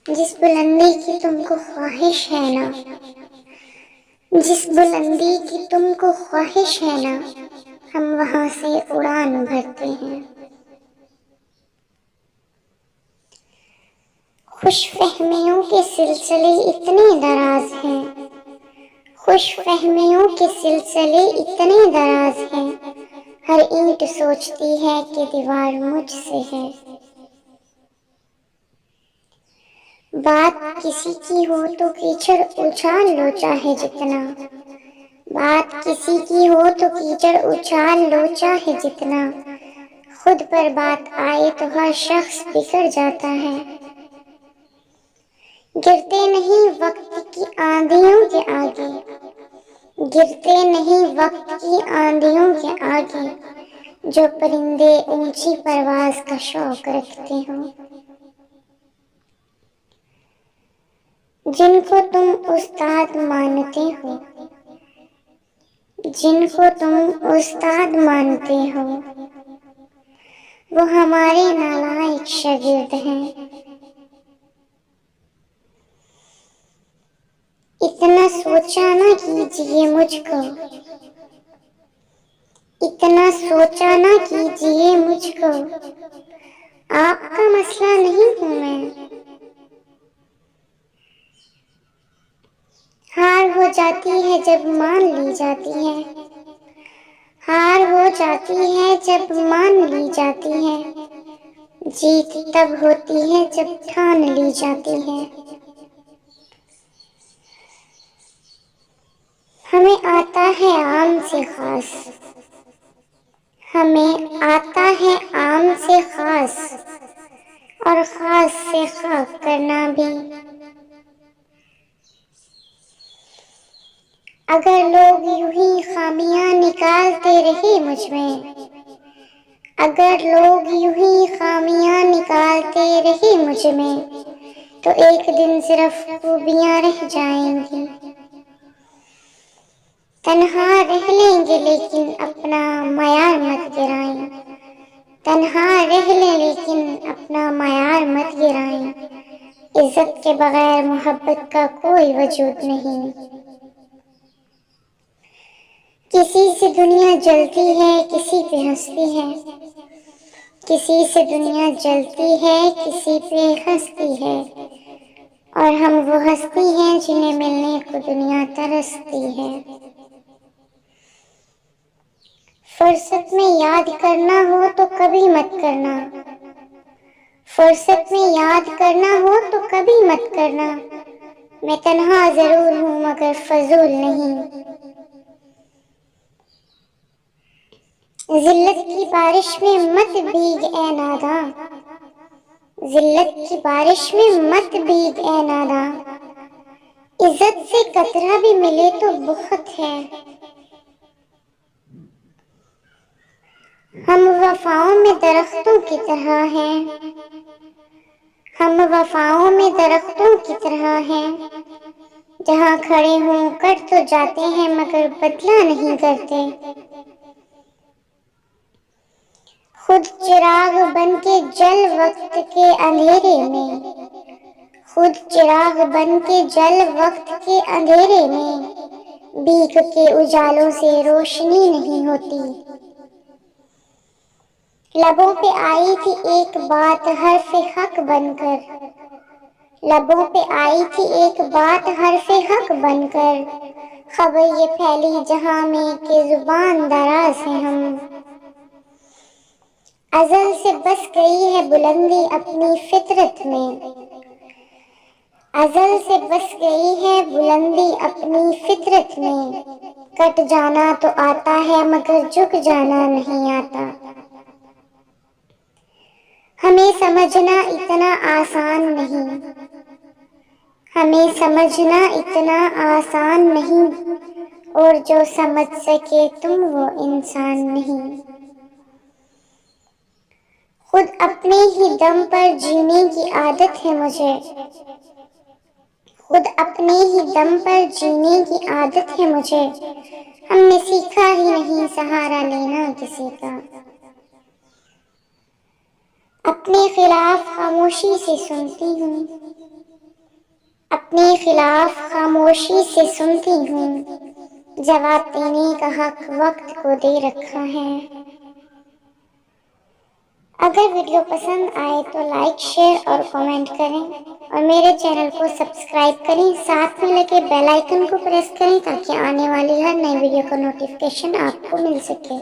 جس بلندی کی تم کو خواہش ہے نا، جس بلندی کی تم کو خواہش ہے نا، ہم وہاں سے اڑان بھرتے ہیں۔ خوش فہمیوں کے سلسلے اتنے دراز ہیں، خوش فہمیوں کے سلسلے اتنے دراز ہیں، ہر اینٹ سوچتی ہے کہ دیوار مجھ سے ہے۔ بات کسی کی ہو تو کیچڑ اچھال لو چاہے جتنا، بات کسی کی ہو تو کیچڑ اچھال لو چاہے جتنا، خود پر بات آئے تو ہر شخص بگڑ جاتا ہے۔ گرتے نہیں وقت کی آندھیوں کے آگے، گرتے نہیں وقت کی آندھیوں کے آگے، جو پرندے اونچی پرواز کا شوق رکھتے ہوں۔ جن کو تم استاد مانتے ہو، جن کو تم استاد مانتے ہو، وہ ہمارے نالائق شاگرد ہیں۔ اتنا سوچا نہ کیجیے مجھ کو، اتنا سوچا نہ کیجیے مجھ کو، آپ کا مسئلہ نہیں ہوں میں۔ ہار ہو جاتی ہے جب مان لی جاتی ہے، ہار ہو جاتی ہے جب مان لی جاتی ہے، جیت تب ہوتی ہے جب ٹھان لی جاتی ہے۔ ہمیں آتا ہے عام سے خاص، ہمیں آتا ہے عام سے خاص، اور خاص سے خاص کرنا بھی۔ اگر لوگ یوں ہی خامیاں نکالتے رہے مجھ میں، اگر لوگ یوں ہی خامیاں نکالتے رہے مجھ میں، تو ایک دن صرف خوبیاں رہ جائیں گی۔ تنہا رہ لیں گے لیکن اپنا معیار مت گرائیں، تنہا رہ لیں لیکن اپنا معیار مت گرائیں، عزت کے بغیر محبت کا کوئی وجود نہیں۔ کسی سے دنیا جلتی ہے کسی پہ ہنستی ہے، کسی سے دنیا جلتی ہے کسی پہ ہنستی ہے، اور ہم وہ ہستی ہیں جنہیں ملنے کو دنیا ترستی ہے۔ فرصت میں یاد کرنا ہو تو کبھی مت کرنا، فرصت میں یاد کرنا ہو تو کبھی مت کرنا، میں تنہا ضرور ہوں مگر فضول نہیں۔ ذلت کی بارش میں مت بھیگ اے ناداں، ذلت کی بارش میں مت بھیگ اے ناداں، عزت سے قطرہ بھی ملے تو بہت ہے۔ ہم وفاؤں میں درختوں کی طرح ہیں، ہم وفاؤں میں درختوں کی طرح ہیں، جہاں کھڑے ہوں کٹ تو جاتے ہیں مگر بدلہ نہیں کرتے۔ خود چراغ بن کے جل وقت کے اندھیرے میں، خود چراغ بن کے جل وقت کے اندھیرے میں، بھیگ کے اجالوں سے روشنی نہیں ہوتی۔ لبوں پہ آئی تھی ایک بات حرف حق بن کر، لبوں پہ آئی تھی ایک بات حرف حق بن کر، خبر یہ پھیلی جہاں میں کہ زبان دراز ہیں ہم۔ ازل سے بس گئی ہے بلندی اپنی فطرت میں، ازل سے بس گئی ہے بلندی اپنی فطرت میں، کٹ جانا تو آتا ہے مگر جھک جانا نہیں آتا۔ ہمیں سمجھنا اتنا آسان نہیں، ہمیں سمجھنا اتنا آسان نہیں، اور جو سمجھ سکے تم وہ انسان نہیں۔ خود اپنے ہی دم پر جینے کی عادت ہے مجھے، خود اپنے ہی دم پر جینے کی عادت ہے مجھے، ہم نے سیکھا ہی نہیں سہارا لینا کسی کا۔ اپنے خلاف خاموشی سے سنتی ہوں، اپنے خلاف خاموشی سے سنتی ہوں، جواب دینے کا حق وقت کو دے رکھا ہے۔ اگر ویڈیو پسند آئے تو لائک، شیئر اور کامنٹ کریں، اور میرے چینل کو سبسکرائب کریں، ساتھ میں لگے بیل آئیکن کو پریس کریں تاکہ آنے والی ہر نئی ویڈیو کا نوٹیفیکیشن آپ کو مل سکے۔